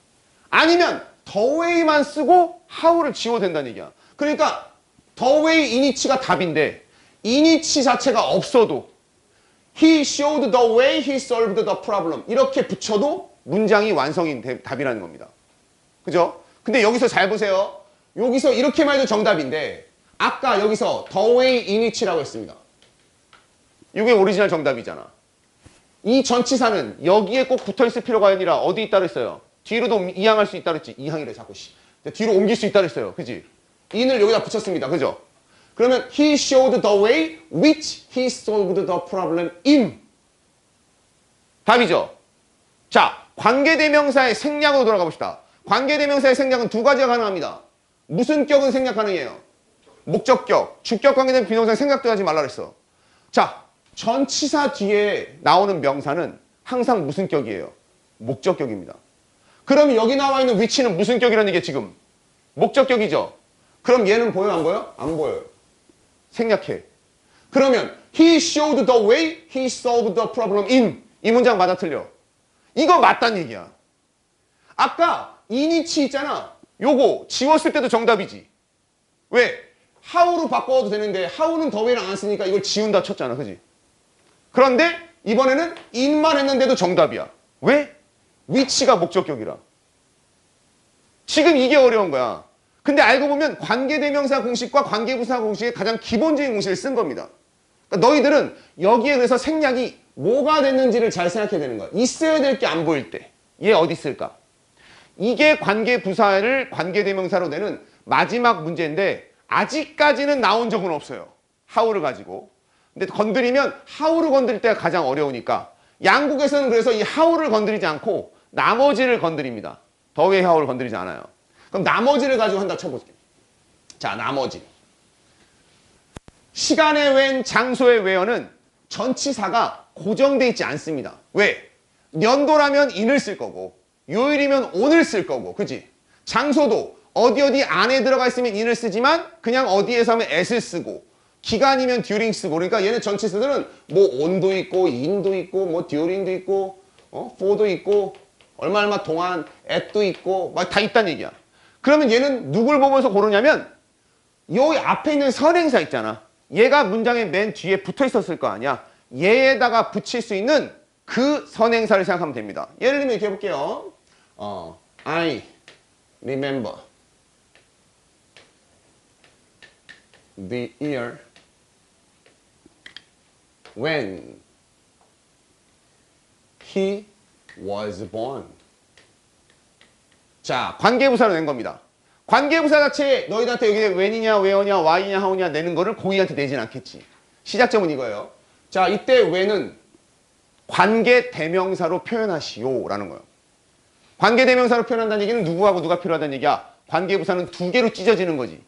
아니면 the way만 쓰고 how를 지워도 된다는 얘기야. 그러니까 the way in which가 답인데 in which 자체가 없어도 he showed the way he solved the problem 이렇게 붙여도 문장이 완성인 답이라는 겁니다. 그죠? 근데 여기서 잘 보세요. 여기서 이렇게만 해도 정답인데 아까 여기서 the way in which라고 했습니다. 이게 오리지널 정답이잖아. 이 전치사는 여기에 꼭 붙어있을 필요가 아니라 어디 있다 그랬어요? 뒤로도 이항할 수 있다 그랬지. 이항이래 자꾸. 뒤로 옮길 수 있다 그랬어요. 그지? in을 여기다 붙였습니다. 그죠? 그러면 he showed the way which he solved the problem in. 답이죠? 자, 관계대명사의 생략으로 돌아가 봅시다. 관계대명사의 생략은 두 가지가 가능합니다. 무슨 격은 생략 가능해요? 목적격, 주격 관계된 비동사의 생략도 하지 말라 그랬어. 자, 전치사 뒤에 나오는 명사는 항상 무슨 격이에요? 목적격입니다. 그럼 여기 나와 있는 which는 무슨 격이라는 얘기야 지금? 목적격이죠. 그럼 얘는 보여 안 보여? 안 보여요. 생략해. 그러면 he showed the way he solved the problem in. 이 문장 맞아 틀려? 이거 맞단 얘기야. 아까 in which 있잖아. 요거 지웠을 때도 정답이지. 왜? how로 바꿔도 되는데 how는 the way랑 안 쓰니까 이걸 지운다 쳤잖아. 그지? 그런데 이번에는 in만 했는데도 정답이야. 왜? which가 목적격이라. 지금 이게 어려운 거야. 근데 알고 보면 관계대명사 공식과 관계부사 공식의 가장 기본적인 공식을 쓴 겁니다. 그러니까 너희들은 여기에 그래서 생략이 뭐가 됐는지를 잘 생각해야 되는 거야. 있어야 될 게 안 보일 때. 얘 어디 있을까? 이게 관계부사를 관계대명사로 내는 마지막 문제인데 아직까지는 나온 적은 없어요. how를 가지고. 근데 건드리면 how를 건드릴 때가 가장 어려우니까 양국에서는 그래서 이 how를 건드리지 않고 나머지를 건드립니다. the way how를 건드리지 않아요. 그럼 나머지를 가지고 한다 쳐볼게요. 자, 나머지. 시간의 웬, 장소의 웨어는 전치사가 고정돼 있지 않습니다. 왜? 연도라면 in을 쓸 거고 요일이면 on을 쓸 거고, 그지? 장소도 어디 안에 들어가 있으면 in을 쓰지만 그냥 어디에서 하면 at을 쓰고, 기간이면 during 쓰고. 그러니까 얘는 전치사들은 뭐 on도 있고 in도 있고 뭐 during도 있고 for도 있고 얼마 동안 at도 있고 막 다 있다는 얘기야. 그러면 얘는 누굴 보면서 고르냐면 요 앞에 있는 선행사 있잖아. 얘가 문장의 맨 뒤에 붙어 있었을 거 아니야. 얘에다가 붙일 수 있는 그 선행사를 생각하면 됩니다. 예를 들면 이렇게 해볼게요. I remember the year when he was born. 자, 관계부사로 낸 겁니다. 관계부사 자체에 너희들한테 여기 when이냐, where냐, why냐, how냐 내는 거를 고의한테 내진 않겠지. 시작점은 이거예요. 자, 이때 when은 관계대명사로 표현하시오 라는 거예요. 관계대명사로 표현한다는 얘기는 누구하고 누가 필요하다는 얘기야. 관계부사는 두 개로 찢어지는 거지.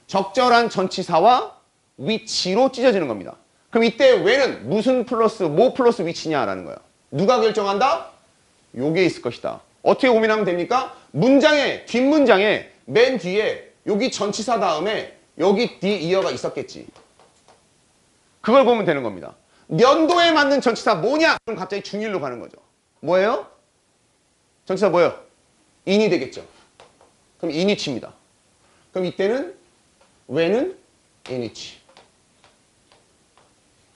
적절한 전치사와 위치로 찢어지는 겁니다. 그럼 이때 when은 무슨 플러스 뭐 플러스 위치냐라는 거야. 누가 결정한다? 요게 있을 것이다. 어떻게 고민하면 됩니까? 문장의 뒷문장에 맨 뒤에 여기 전치사 다음에 여기 the year가 있었겠지. 그걸 보면 되는 겁니다. 연도에 맞는 전치사 뭐냐? 그럼 갑자기 중일로 가는 거죠. 뭐예요? 전치사 뭐예요? in이 되겠죠. 그럼 in이치입니다. 그럼 이때는 when은 in이치.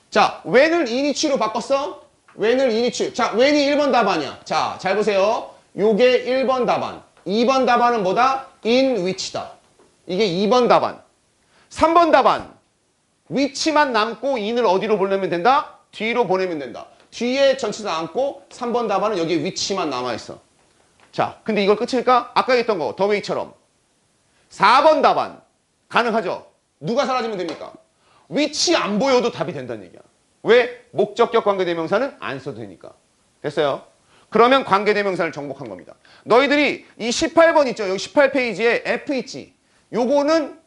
자, when을 in이치로 바꿨어? when을 in이치. 자, when이 1번 답안이야. 자, 잘 보세요. 요게 1번 답안. 2번 답안은 뭐다? in which다. 이게 2번 답안. 3번 답안. 위치만 남고 in을 어디로 보내면 된다? 뒤로 보내면 된다. 뒤에 전치사 남고 3번 답안은 여기 위치만 남아있어. 자, 근데 이걸 끝일까? 아까 했던 거, the way처럼. 4번 답안. 가능하죠? 누가 사라지면 됩니까? 위치 안 보여도 답이 된다는 얘기야. 왜? 목적격 관계대명사는 안 써도 되니까. 됐어요? 그러면 관계대명사를 정복한 겁니다. 너희들이 이 18번 있죠? 여기 18페이지에 F 있지? 요거는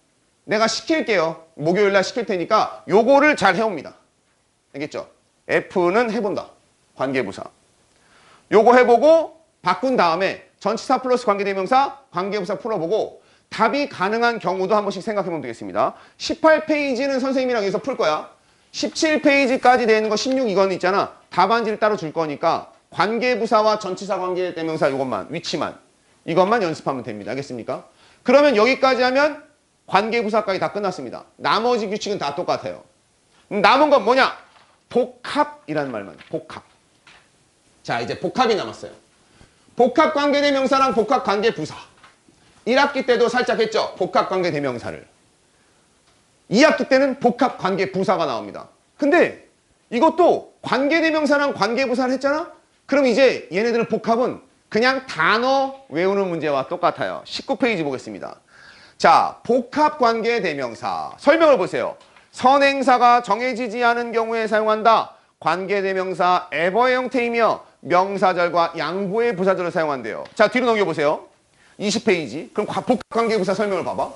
내가 시킬게요. 목요일날 시킬 테니까 요거를 잘 해옵니다. 알겠죠? F는 해본다. 관계부사. 요거 해보고 바꾼 다음에 전치사 플러스 관계대명사, 관계부사 풀어보고 답이 가능한 경우도 한 번씩 생각해보면 되겠습니다. 18페이지는 선생님이랑 여기서 풀 거야. 17페이지까지 되는 거 16 이건 있잖아. 답안지를 따로 줄 거니까 관계부사와 전치사 관계대명사 이것만, 위치만, 이것만 연습하면 됩니다. 알겠습니까? 그러면 여기까지 하면 관계부사까지 다 끝났습니다. 나머지 규칙은 다 똑같아요. 남은 건 뭐냐? 복합이라는 말만. 복합. 자, 이제 복합이 남았어요. 복합 관계대명사랑 복합 관계부사. 1학기 때도 살짝 했죠? 복합 관계대명사를. 2학기 때는 복합 관계부사가 나옵니다. 근데 이것도 관계대명사랑 관계부사를 했잖아? 그럼 이제 얘네들은 복합은 그냥 단어 외우는 문제와 똑같아요. 19페이지 보겠습니다. 자, 복합 관계대명사. 설명을 보세요. 선행사가 정해지지 않은 경우에 사용한다. 관계대명사 ever의 형태이며 명사절과 양보의 부사절을 사용한대요. 자, 뒤로 넘겨보세요. 20페이지. 그럼 복합관계부사 설명을 봐봐.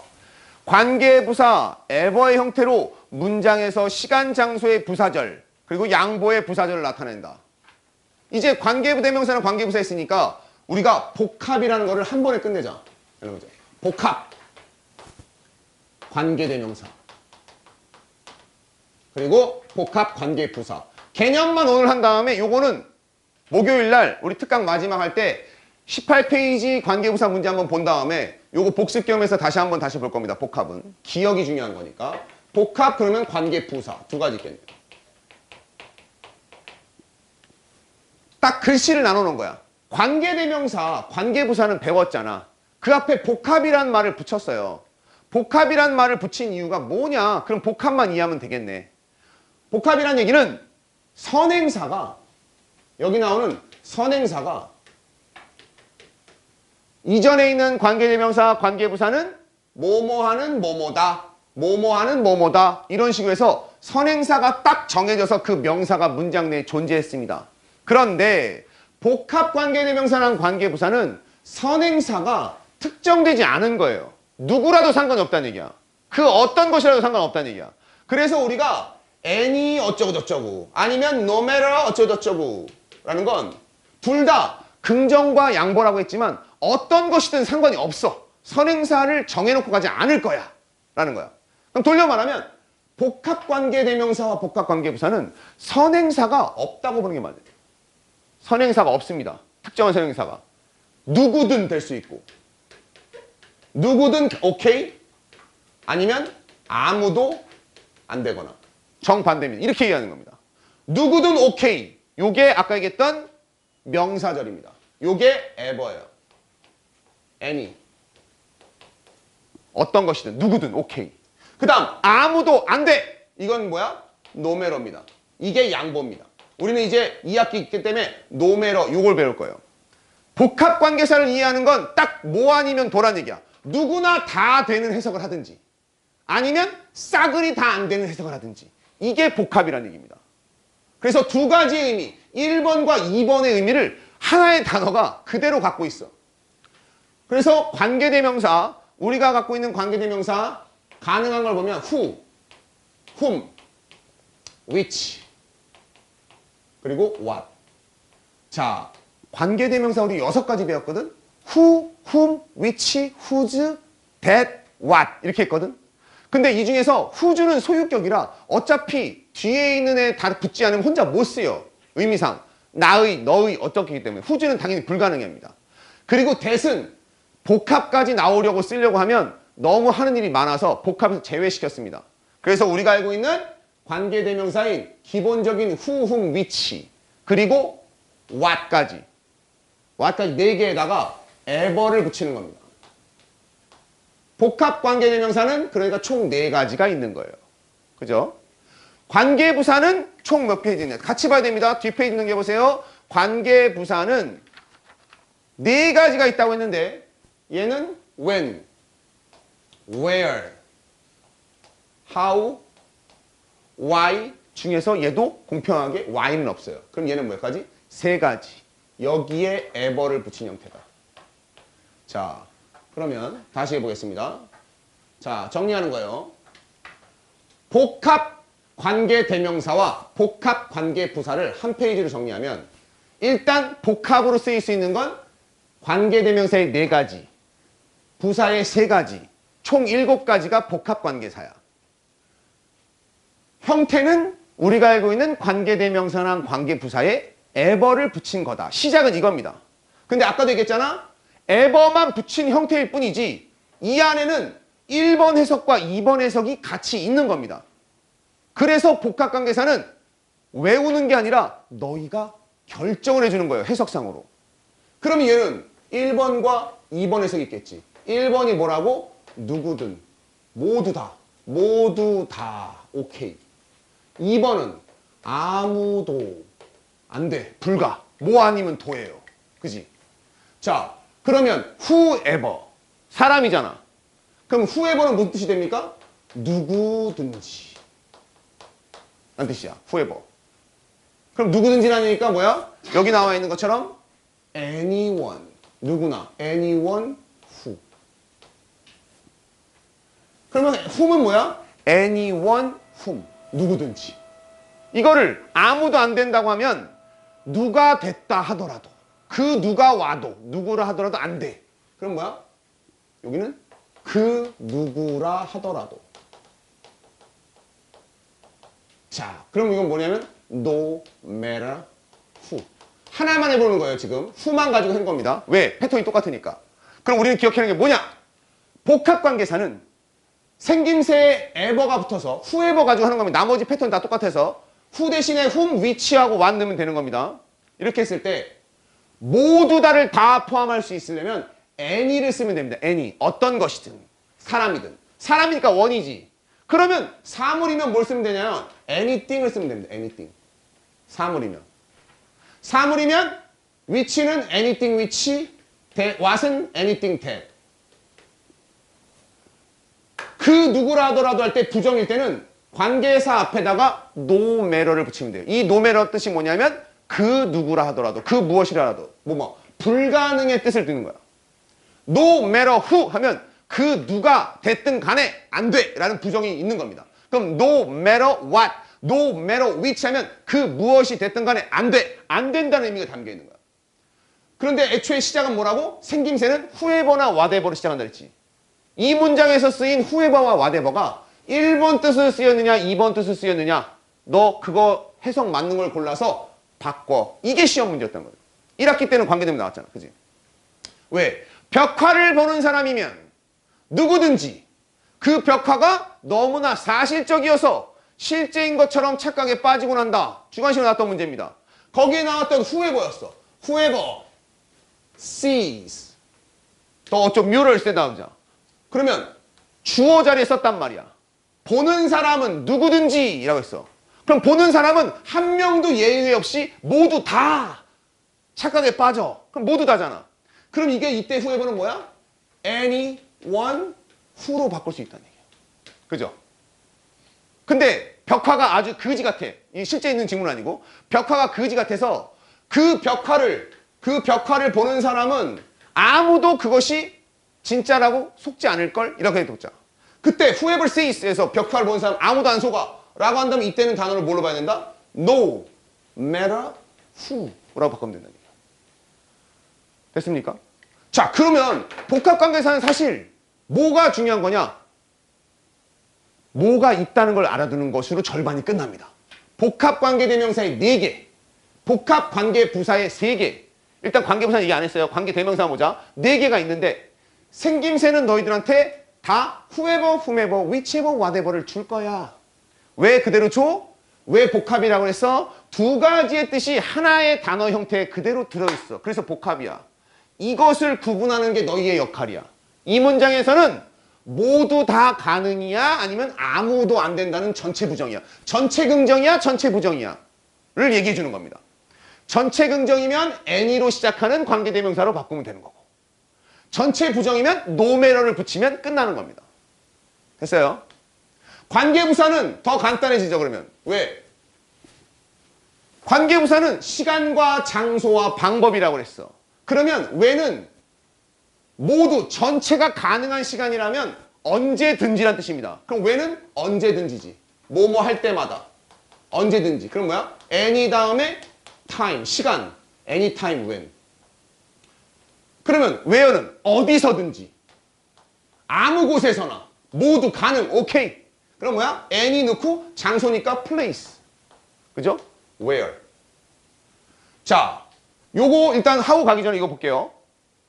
관계부사 ever의 형태로 문장에서 시간, 장소의 부사절 그리고 양보의 부사절을 나타낸다. 이제 관계대명사는 관계부사 했으니까 우리가 복합이라는 거를 한 번에 끝내자. 여러분, 복합 관계대명사 그리고 복합 관계부사. 개념만 오늘 한 다음에 요거는 목요일날 우리 특강 마지막 할 때 18페이지 관계부사 문제 한번 본 다음에 요거 복습 겸해서 다시 한번 다시 볼 겁니다. 복합은. 기억이 중요한 거니까. 복합 그러면 관계부사. 두 가지 있겠네요. 딱 글씨를 나눠놓은 거야. 관계대명사, 관계부사는 배웠잖아. 그 앞에 복합이란 말을 붙였어요. 복합이란 말을 붙인 이유가 뭐냐? 그럼 복합만 이해하면 되겠네. 복합이란 얘기는 선행사가 여기 나오는 선행사가 이전에 있는 관계대명사, 관계부사는 뭐뭐하는 뭐뭐다, 뭐뭐하는 뭐뭐다 이런 식으로 해서 선행사가 딱 정해져서 그 명사가 문장 내에 존재했습니다. 그런데 복합 관계대명사랑 관계부사는 선행사가 특정되지 않은 거예요. 누구라도 상관없다는 얘기야. 그 어떤 것이라도 상관없다는 얘기야. 그래서 우리가 any 어쩌고 저쩌고 아니면 no matter 어쩌고 저쩌고 라는 건 둘 다 긍정과 양보라고 했지만 어떤 것이든 상관이 없어. 선행사를 정해놓고 가지 않을 거야 라는 거야. 그럼 돌려 말하면 복합관계대명사와 복합관계부사는 선행사가 없다고 보는 게 맞아요. 선행사가 없습니다. 특정한 선행사가. 누구든 될 수 있고 누구든 오케이 아니면 아무도 안 되거나 정반대입니다. 이렇게 얘기하는 겁니다. 누구든 오케이. 요게 아까 얘기했던 명사절입니다. 요게 ever예요. any. 어떤 것이든 누구든 오케이. 그 다음 아무도 안 돼. 이건 뭐야? no matter입니다. 이게 양보입니다. 우리는 이제 2학기 있기 때문에 no matter 요걸 배울 거예요. 복합관계사를 이해하는 건 딱 뭐 아니면 도란 얘기야. 누구나 다 되는 해석을 하든지 아니면 싸그리 다 안 되는 해석을 하든지 이게 복합이라는 얘기입니다. 그래서 두 가지의 의미 1번과 2번의 의미를 하나의 단어가 그대로 갖고 있어. 그래서 관계대명사 우리가 갖고 있는 관계대명사 가능한 걸 보면 who, whom, which 그리고 what. 자, 관계대명사 우리 6가지 배웠거든. who, whom, which, whose, that, what 이렇게 했거든. 근데 이 중에서 whose는 소유격이라 어차피 뒤에 있는 애 다 붙지 않으면 혼자 못 쓰여. 의미상 나의, 너의 어떻게 하기 때문에 whose는 당연히 불가능합니다. 그리고 that은 복합까지 나오려고 쓰려고 하면 너무 하는 일이 많아서 복합에서 제외시켰습니다. 그래서 우리가 알고 있는 관계대명사인 기본적인 who, whom, which 그리고 what까지 4개에다가 ever를 붙이는 겁니다. 복합관계대명사는 그러니까 총 4가지가 있는 거예요. 그죠? 관계부사는 총 몇 페이지냐? 같이 봐야 됩니다. 뒷페이지 넘겨보세요. 관계부사는 4가지가 있다고 했는데 얘는 when, where, how, why 중에서 얘도 공평하게 why는 없어요. 그럼 얘는 몇 가지? 3가지. 여기에 ever를 붙인 형태다. 자, 그러면 다시 해보겠습니다. 자, 정리하는 거예요. 복합관계대명사와 복합관계부사를 한 페이지로 정리하면 일단 복합으로 쓰일 수 있는 건 관계대명사의 4가지, 부사의 3가지, 총 7가지가 복합관계사야. 형태는 우리가 알고 있는 관계대명사랑 관계부사에 ever를 붙인 거다. 시작은 이겁니다. 근데 아까도 얘기했잖아. ever만 붙인 형태일 뿐이지 이 안에는 1번 해석과 2번 해석이 같이 있는 겁니다. 그래서 복합관계사는 외우는 게 아니라 너희가 결정을 해주는 거예요. 해석상으로. 그러면 얘는 1번과 2번 해석이 있겠지. 1번이 뭐라고? 누구든, 모두 다, 오케이. 2번은 아무도 안 돼, 불가, 뭐 아니면 도예요. 그지? 자, 그러면 whoever, 사람이잖아. 그럼 whoever는 무슨 뜻이 됩니까? 누구든지 라는 뜻이야. whoever. 그럼 누구든지라니까 뭐야? 여기 나와 있는 것처럼 anyone, 누구나, anyone who. 그러면 whom은 뭐야? anyone whom, 누구든지. 이거를 아무도 안 된다고 하면 누가 됐다 하더라도 그 누가 와도 누구라 하더라도 안 돼. 그럼 뭐야? 여기는 그 누구라 하더라도. 자, 그럼 이건 뭐냐면 no matter who. 하나만 해보는 거예요. 지금 who만 가지고 한 겁니다. 왜? 패턴이 똑같으니까. 그럼 우리는 기억해야 하는 게 뭐냐? 복합관계사는 생김새에 ever가 붙어서 whoever 가지고 하는 겁니다. 나머지 패턴 다 똑같아서 who 대신에 whom, which하고 what 넣으면 되는 겁니다. 이렇게 했을 때 모두 다를 다 포함할 수 있으려면 any를 쓰면 됩니다. any. 어떤 것이든 사람이든. 사람이니까 one이지. 그러면 사물이면 뭘 쓰면 되냐면 anything을 쓰면 됩니다. anything. 사물이면. 사물이면 which는 anything which, what은 anything that. 그 누구라 하더라도 할 때 부정일 때는 관계사 앞에다가 no matter를 붙이면 돼요. 이 no matter 뜻이 뭐냐면 그 누구라 하더라도, 그 무엇이라도, 불가능의 뜻을 듣는 거야. No matter who 하면 그 누가 됐든 간에 안 돼 라는 부정이 있는 겁니다. 그럼 no matter what, no matter which 하면 그 무엇이 됐든 간에 안 돼. 안 된다는 의미가 담겨 있는 거야. 그런데 애초에 시작은 뭐라고? 생김새는 whoever나 whatever로 시작한다 그랬지. 이 문장에서 쓰인 whoever와 whatever가 1번 뜻을 쓰였느냐 2번 뜻을 쓰였느냐 너 그거 해석 맞는 걸 골라서 바꿔. 이게 시험 문제였단 거예요. 1학기 때는 관계되면 나왔잖아. 그지? 왜? 벽화를 보는 사람이면 누구든지 그 벽화가 너무나 사실적이어서 실제인 것처럼 착각에 빠지고 난다. 주관식으로 나왔던 문제입니다. 거기에 나왔던 whoever였어. whoever sees 또 좀 묘를 쓰다 보자. 그러면 주어 자리에 썼단 말이야. 보는 사람은 누구든지 이라고 했어. 그럼 보는 사람은 한 명도 예외 없이 모두 다 착각에 빠져. 그럼 모두 다잖아. 그럼 이게 이때 whoever는 뭐야? anyone who로 바꿀 수 있다는 얘기야. 그죠? 근데 벽화가 아주 거지 같아. 이 실제 있는 직문 아니고 벽화가 거지 같아서 그 벽화를 보는 사람은 아무도 그것이 진짜라고 속지 않을걸? 이렇게 해보자. 그때 whoever sees에서 벽화를 보는 사람 아무도 안 속아 라고 한다면 이때는 단어를 뭘로 봐야 된다? no matter who 라고 바꾸면 된다는 얘기야. 됐습니까? 자, 그러면 복합관계사는 사실 뭐가 중요한 거냐? 뭐가 있다는 걸 알아두는 것으로 절반이 끝납니다. 복합관계대명사의 4개, 복합관계부사의 3개. 일단 관계부사는 얘기 안 했어요. 관계대명사 보자. 4개가 있는데 생김새는 너희들한테 다 whoever, whomever, whichever, whatever를 줄 거야. 왜 그대로 줘? 왜 복합이라고 해서 두 가지의 뜻이 하나의 단어 형태에 그대로 들어있어. 그래서 복합이야. 이것을 구분하는 게 너희의 역할이야. 이 문장에서는 모두 다 가능이야? 아니면 아무도 안 된다는 전체 부정이야? 전체 긍정이야? 전체 부정이야? 를 얘기해 주는 겁니다. 전체 긍정이면 any로 시작하는 관계대명사로 바꾸면 되는 거고 전체 부정이면 no matter를 붙이면 끝나는 겁니다. 됐어요? 관계부사는 더 간단해지죠. 그러면 왜? 관계부사는 시간과 장소와 방법이라고 그랬어. 그러면 왜는 모두 전체가 가능한 시간이라면 언제든지란 뜻입니다. 그럼 왜는 언제든지지. 뭐뭐 할 때마다 언제든지. 그럼 뭐야? any 다음에 time, 시간. anytime when. 그러면 where는 어디서든지 아무 곳에서나 모두 가능. 오케이. 그럼 뭐야? any 넣고 장소니까 place. 그죠? where. 자, 요거 일단 하고 가기 전에 이거 볼게요.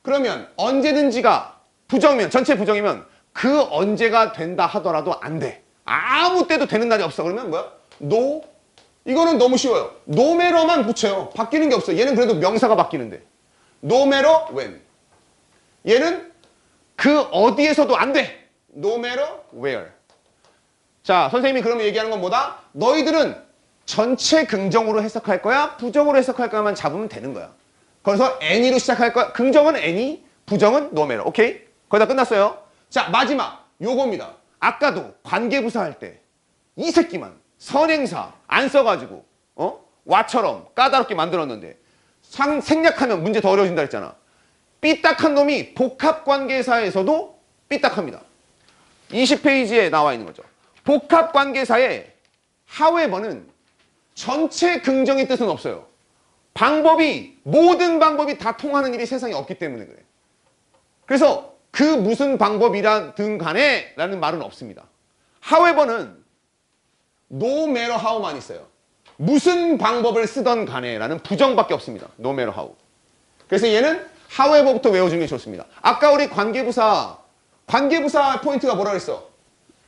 그러면 언제든지가 부정이면 전체 부정이면 그 언제가 된다 하더라도 안 돼. 아무 때도 되는 날이 없어. 그러면 뭐야? no. 이거는 너무 쉬워요. no matter만 붙여요. 바뀌는 게 없어. 얘는 그래도 명사가 바뀌는데. no matter when. 얘는 그 어디에서도 안 돼. no matter where. 자, 선생님이 그러면 얘기하는 건 뭐다? 너희들은 전체 긍정으로 해석할 거야? 부정으로 해석할 거야만 잡으면 되는 거야. 그래서 any로 시작할 거야. 긍정은 any, 부정은 no matter. 오케이? 거의 다 끝났어요. 자, 마지막 요겁니다. 아까도 관계부사 할 때 이 새끼만 선행사 안 써가지고 와처럼 까다롭게 만들었는데 생략하면 문제 더 어려워진다 했잖아. 삐딱한 놈이 복합관계사에서도 삐딱합니다. 20페이지에 나와 있는 거죠. 복합관계사의 however는 전체 긍정의 뜻은 없어요. 모든 방법이 다 통하는 일이 세상에 없기 때문에 그래. 그래서 그 무슨 방법이라든 간에 라는 말은 없습니다. however는 no matter how만 있어요. 무슨 방법을 쓰던 간에 라는 부정밖에 없습니다. no matter how. 그래서 얘는 however부터 외워주는 게 좋습니다. 아까 우리 관계부사 포인트가 뭐라 그랬어?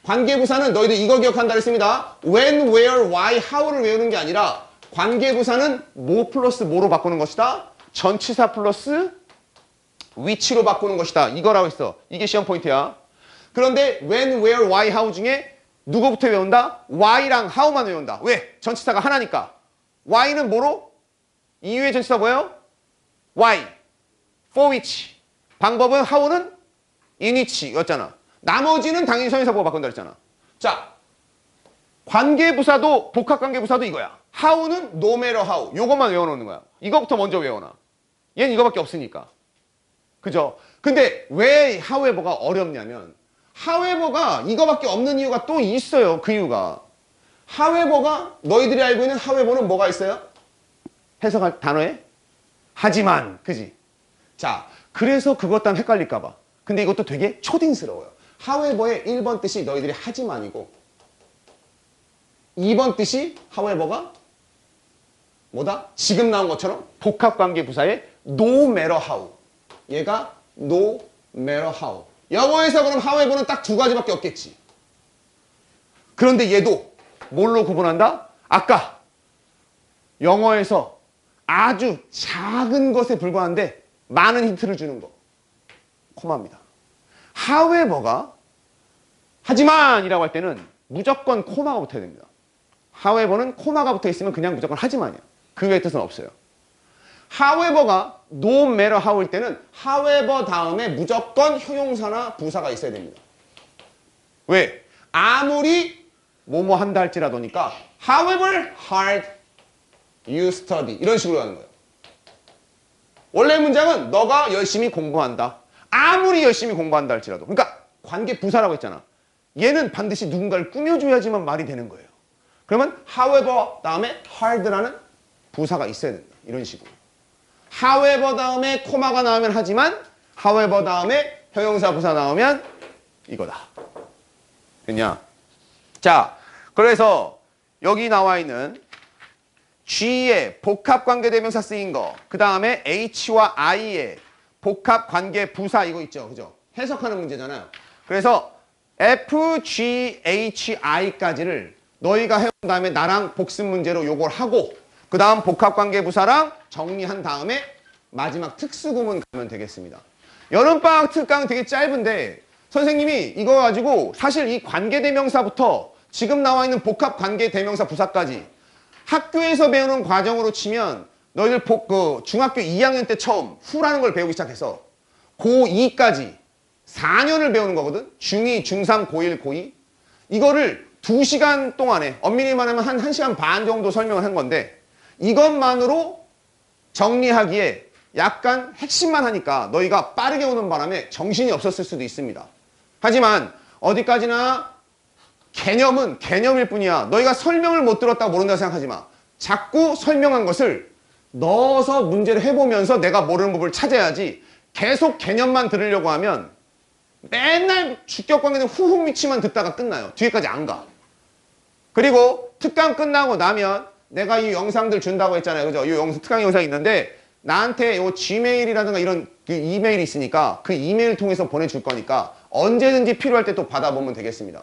관계부사는 너희들 이거 기억한다 그랬습니다. when, where, why, how를 외우는 게 아니라 관계부사는 뭐 플러스 뭐로 바꾸는 것이다? 전치사 플러스 which로 바꾸는 것이다. 이거라고 했어. 이게 시험 포인트야. 그런데 when, where, why, how 중에 누구부터 외운다? why랑 how만 외운다. 왜? 전치사가 하나니까. why는 뭐로? 이후의 전치사 뭐예요? why, for which. 방법은 how는 in which 였잖아. 나머지는 당연히 선행사 보고 바꾼다 그랬잖아. 자, 관계부사도 복합관계부사도 이거야. how는 no matter how. 요것만 외워놓는 거야. 이거부터 먼저 외워놔. 얘는 이거밖에 없으니까. 그죠? 근데 왜 however가 어렵냐면 however가 이거밖에 없는 이유가 또 있어요. 그 이유가. however가 너희들이 알고 있는 however는 뭐가 있어요? 해석할 단어에? 하지만. 그지? 자, 그래서 그것 때문에 헷갈릴까 봐. 근데 이것도 되게 초딩스러워요. however의 1번 뜻이 너희들이 하지만이고 2번 뜻이 however가 뭐다? 지금 나온 것처럼 복합관계 부사의 no matter how. 얘가 no matter how. 영어에서 그럼 however는 딱 두 가지밖에 없겠지. 그런데 얘도 뭘로 구분한다? 아까 영어에서 아주 작은 것에 불과한데 많은 힌트를 주는 거. 코마입니다. however가 하지만이라고 할 때는 무조건 코마가 붙어야 됩니다. however는 코마가 붙어 있으면 그냥 무조건 하지만이야. 그 외의 뜻은 없어요. however가 no matter how일 때는 however 다음에 무조건 형용사나 부사가 있어야 됩니다. 왜? 아무리 뭐뭐 한다 할지라도니까 however hard you study 이런 식으로 하는 거예요. 원래 문장은 너가 열심히 공부한다. 아무리 열심히 공부한다 할지라도. 그러니까 관계 부사라고 했잖아. 얘는 반드시 누군가를 꾸며줘야지만 말이 되는 거예요. 그러면 however 다음에 hard라는 부사가 있어야 된다. 이런 식으로. however 다음에 코마가 나오면 하지만 however 다음에 형용사 부사 나오면 이거다. 됐냐? 자, 그래서 여기 나와 있는 G의 복합관계대명사 쓰인 거, 그 다음에 H와 I의 복합관계 부사 이거 있죠. 그죠? 해석하는 문제잖아요. 그래서 F, G, H, I까지를 너희가 해온 다음에 나랑 복습 문제로 요걸 하고 그 다음 복합관계 부사랑 정리한 다음에 마지막 특수구문 가면 되겠습니다. 여름방학 특강 되게 짧은데 선생님이 이거 가지고 사실 이 관계대명사부터 지금 나와 있는 복합관계대명사 부사까지 학교에서 배우는 과정으로 치면 너희들 중학교 2학년 때 처음 후라는 걸 배우기 시작해서 고2까지 4년을 배우는 거거든. 중2, 중3, 고1, 고2 이거를 2시간 동안에 엄밀히 말하면 한 1시간 반 정도 설명을 한 건데 이것만으로 정리하기에 약간 핵심만 하니까 너희가 빠르게 오는 바람에 정신이 없었을 수도 있습니다. 하지만 어디까지나 개념은 개념일 뿐이야. 너희가 설명을 못 들었다고 모른다고 생각하지 마. 자꾸 설명한 것을 넣어서 문제를 해보면서 내가 모르는 부분을 찾아야지 계속 개념만 들으려고 하면 맨날 주격관계는 후훅 미치만 듣다가 끝나요. 뒤에까지 안 가. 그리고 특강 끝나고 나면 내가 이 영상들 준다고 했잖아요. 그죠? 이 특강 영상이 있는데 나한테 요 지메일이라든가 이런 그 이메일이 있으니까 그 이메일 통해서 보내줄 거니까 언제든지 필요할 때 또 받아보면 되겠습니다.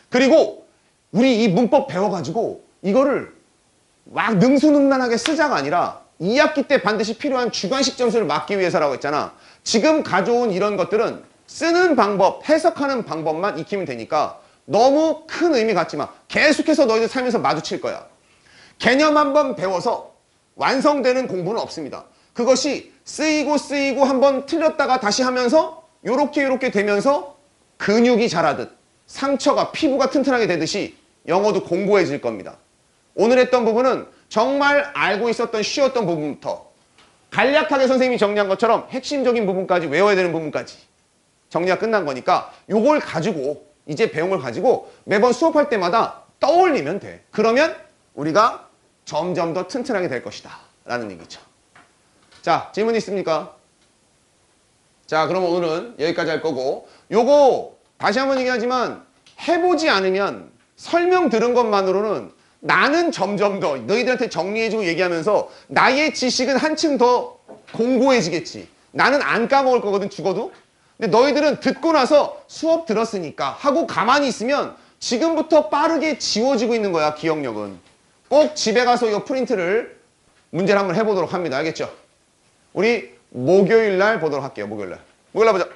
그리고 우리 이 문법 배워가지고 이거를 막 능수능란하게 쓰자가 아니라 2학기 때 반드시 필요한 주관식 점수를 맞기 위해서라고 했잖아. 지금 가져온 이런 것들은 쓰는 방법, 해석하는 방법만 익히면 되니까 너무 큰 의미 갖지 마. 계속해서 너희들 살면서 마주칠 거야. 개념 한번 배워서 완성되는 공부는 없습니다. 그것이 쓰이고 한번 틀렸다가 다시 하면서 요렇게 되면서 근육이 자라듯 상처가 피부가 튼튼하게 되듯이 영어도 공고해질 겁니다. 오늘 했던 부분은 정말 알고 있었던 쉬웠던 부분부터 간략하게 선생님이 정리한 것처럼 핵심적인 부분까지 외워야 되는 부분까지 정리가 끝난 거니까 요걸 가지고 이제 배운 걸 가지고 매번 수업할 때마다 떠올리면 돼. 그러면 우리가 점점 더 튼튼하게 될 것이다 라는 얘기죠. 자, 질문 있습니까? 자, 그럼 오늘은 여기까지 할 거고 요거 다시 한번 얘기하지만 해보지 않으면 설명 들은 것만으로는 나는 점점 더 너희들한테 정리해주고 얘기하면서 나의 지식은 한층 더 공고해지겠지. 나는 안 까먹을 거거든 죽어도. 근데 너희들은 듣고 나서 수업 들었으니까 하고 가만히 있으면 지금부터 빠르게 지워지고 있는 거야. 기억력은. 꼭 집에 가서 이 프린트를 문제를 한번 해보도록 합니다. 알겠죠? 우리 목요일 날 보도록 할게요. 목요일 날 보자.